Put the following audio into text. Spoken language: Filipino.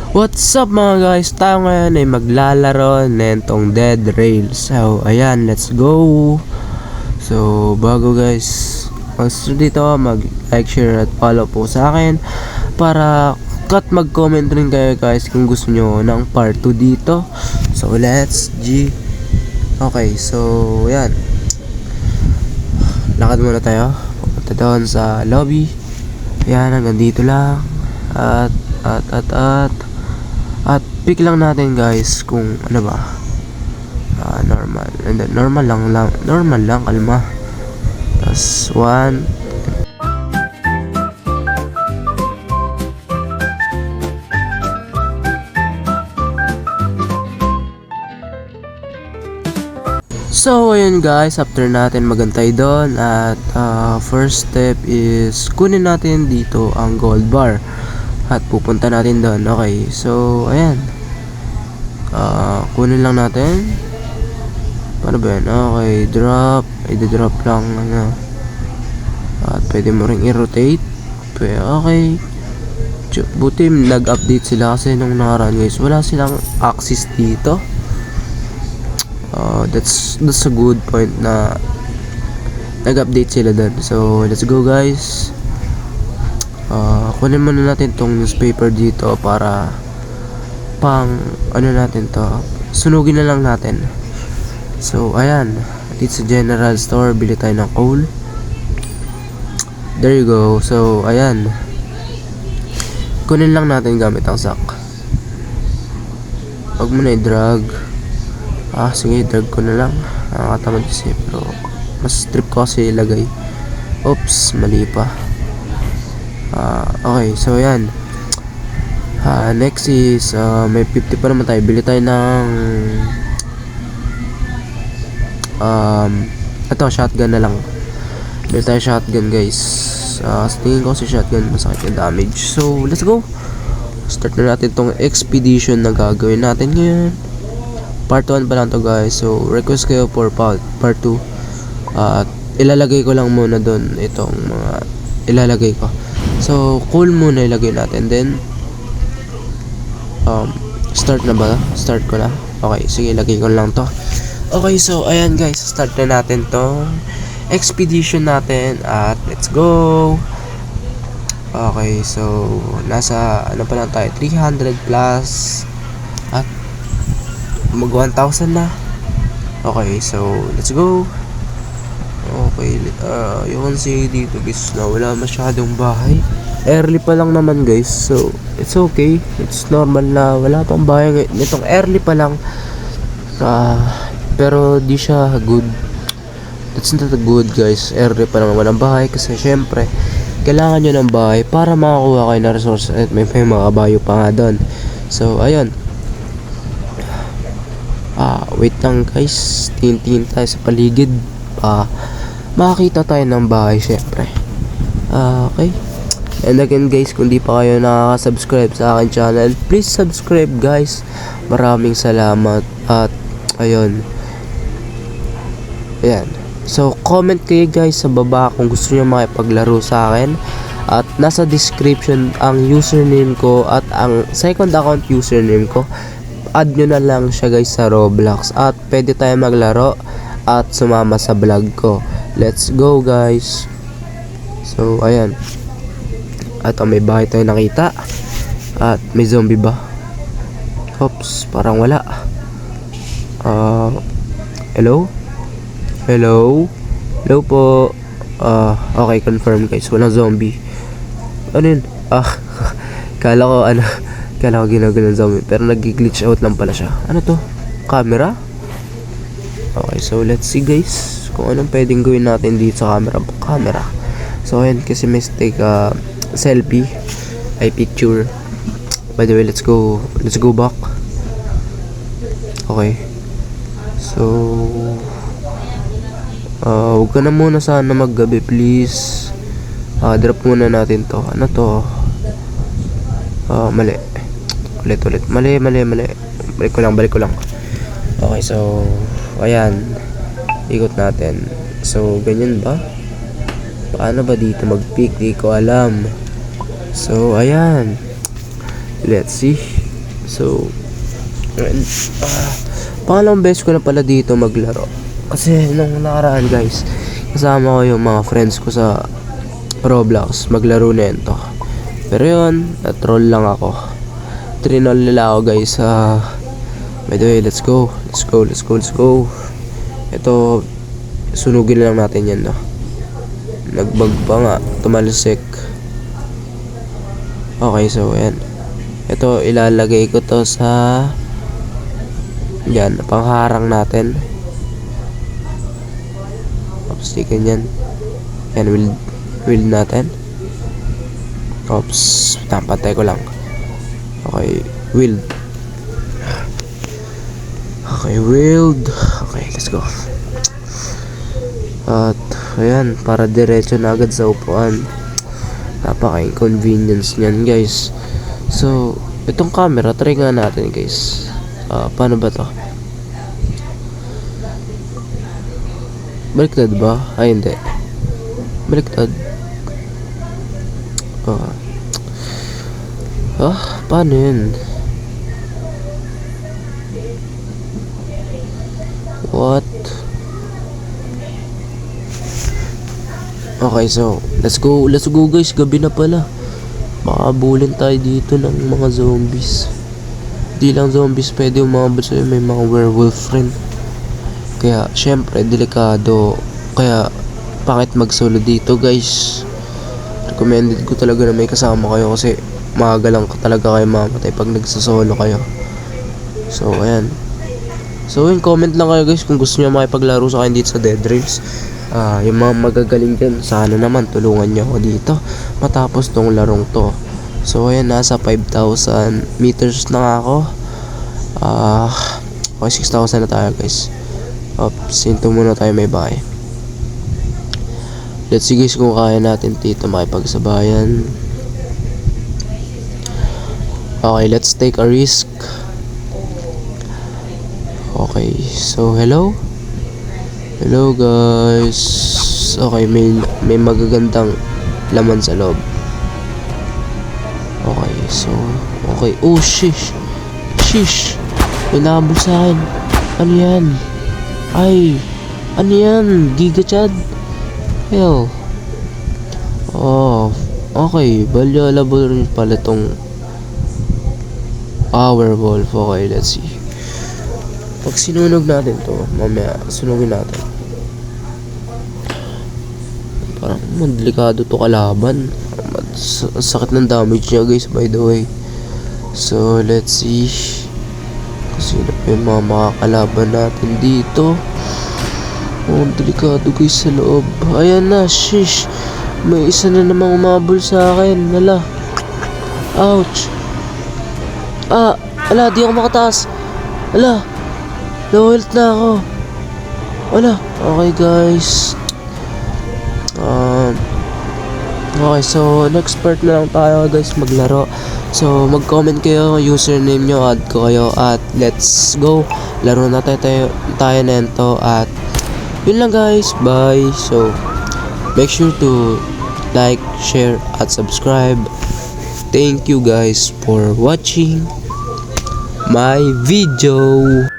What's up mga guys? Tayo ngayon ay maglalaro nitong Dead Rail. So, ayan, let's go. So, bago guys, dito mag-like, share at follow po sa akin para mag-comment rin kayo guys kung gusto nyo ng part 2 dito. So, let's G. Okay, so, ayan. Lakad muna tayo. Pupunta doon sa lobby. Ayan, hanggang dito lang. At pick lang natin guys kung ano ba. Normal. And then normal lang, kalma. Tas 1. So ayun guys, after natin magantay doon at first step is kunin natin dito ang gold bar. At pupunta natin doon. Okay, so ayan. Kunin lang natin. Paano ba yan? Okay, drop. I-drop lang ano. At pwede mo ring i-rotate. Okay. Buti nag-update sila kasi nung nakaraan guys. Wala silang access dito. That's a good point na nag-update sila doon. So let's go guys. Kunin muna natin tong newspaper dito para pang ano natin to, sunugin na lang natin. So ayan, dito sa general store bili tayo ng coal. There you go. So ayan, kunin lang natin gamit ang sack. Huwag mo na i-drag. Sige, drag ko na lang. Nakakatamad kasi pero mas trip ko kasi ilagay. Oops, mali pa. Okay, so yan. Next is may 50 pa naman tayo. Bili tayo ng ito, shotgun na lang. Bili tayo shotgun guys. Sa tingin ko si shotgun masakit yung damage. So let's go. Start na natin tong expedition na gagawin natin ngayon. Part 1 pa lang to guys. So request kayo for part 2. Ilalagay ko lang muna doon itong mga ilalagay ko. So, coal muna ilagay natin. Then, start na ba? Start ko na. Okay, sige, ilagay ko lang to. Okay, so, ayan guys. Start na natin to expedition natin. At, let's go. Okay, so, nasa, ano pa lang tayo? 300 plus. At, mag 1,000 na. Okay, so, let's go. Okay, you can see dito guys na wala masyadong bahay. Early pa lang naman guys, so it's okay. It's normal na wala pang bahay nitong early pa lang. Pero di siya good. That's not good guys. Early pa lang walang bahay kasi syempre kailangan nyo ng bahay para makakuha kayo ng resource at may mga bayo pa nga doon. So ayun. Wait lang guys, tingin tayo sa paligid. Makakita tayo ng bahay syempre. Okay. And again guys, kung di pa kayo nakaka-subscribe sa akin channel, please subscribe guys. Maraming salamat. At ayun. Ayan. So comment kayo guys sa baba kung gusto niyo makipaglaro sa akin. At nasa description ang username ko at ang second account username ko. Add nyo na lang siya guys sa Roblox. At pwede tayo maglaro at sumama sa vlog ko. Let's go guys. So ayan. At may bahay tayo nakita. At may zombie ba? Oops, parang wala. Hello? Hello? Hello po. Okay, confirm guys, walang zombie. Ano yun? Kala ko ginagawa ng zombie, pero nag-glitch out lang pala siya. Ano to? Camera? Okay, so let's see guys kung anong pwedeng gawin natin dito sa camera. So ayan, kasi may take selfie ay picture. By the way, let's go back. Okay, so huwag ka na muna sana maggabi please. Drop muna natin to. Ano to? Mali. Ulit mali. Balik ko lang. Okay, so ayan, ikot natin. So ganyan ba? Paano ba dito mag-pick? Di ko alam. So ayan, let's see. So, and, pangalawang beses ko na pala dito maglaro. Kasi nung nakaraan guys, kasama ko yung mga friends ko sa Roblox, maglaro na yun to. Pero yun, na-troll lang ako. Trinol nila ako guys. By the way, let's go. Ito, sunugin lang natin yan, no. Nagbag pa nga, tumalsik. Okay, so ayan. Ito, ilalagay ko to sa yan, pangharang natin. Oops, di ganyan. Yan, wheel natin. Oops, napantay ko lang. Okay, wheeled. Okay, let's go. At ayan, para diretso na agad sa upuan. Napaka-inconvenience niyan guys. So, itong camera, try nga natin guys. Paano ba to? Baliktad ba? Ay, hindi. Baliktad. Paano yun? What? Okay, so let's go guys, gabi na pala. Makabulin tayo dito ng mga zombies. Di lang zombies, pwede umabot sa'yo, may mga werewolf rin. Kaya syempre delikado. Kaya bakit mag-solo dito guys? Recommended ko talaga na may kasama kayo, kasi maaga lang talaga kayo mamatay pag nagsasolo kayo. So ayan. So yun, comment lang kayo guys kung gusto niyo makipaglaro sa akin dito sa Dead Dreams. Yung mga magagaling dyan, sana naman tulungan nyo ako dito matapos tong larong to. So ayan, nasa 5,000 meters na nga ako. Okay, 6,000 na tayo guys. Sinto muna tayo may bahay. Let's see guys kung kaya natin dito makipagsabayan. Okay, let's take a risk. Okay, so hello guys. Okay, may magagandang laman sa loob. Okay, so okay. Oh shish, may nahabol sa akin. Ano yan? Ay, ano yan? Giga Chad? Hell. Oh, okay. Valuable rin pala tong werewolf. Okay, let's see. Pag sinunog natin to, mamaya sunugin natin. Parang delikado to kalaban. Sakit ng damage niya guys, by the way. So let's see kung sino pa yung mga makakalaban natin dito. Delikado guys sa loob. Ayan na, shish. May isa na namang umabol sa akin. Hala. Ouch. Ala, di ako makataas. Ala, low health na ako. Wala. Okay guys. Okay, so next part na lang tayo guys maglaro. So mag-comment kayo, username nyo, add ko kayo, at let's go. Laro na tayo nento. At yun lang guys, bye. So make sure to like, share, at subscribe. Thank you guys for watching my video.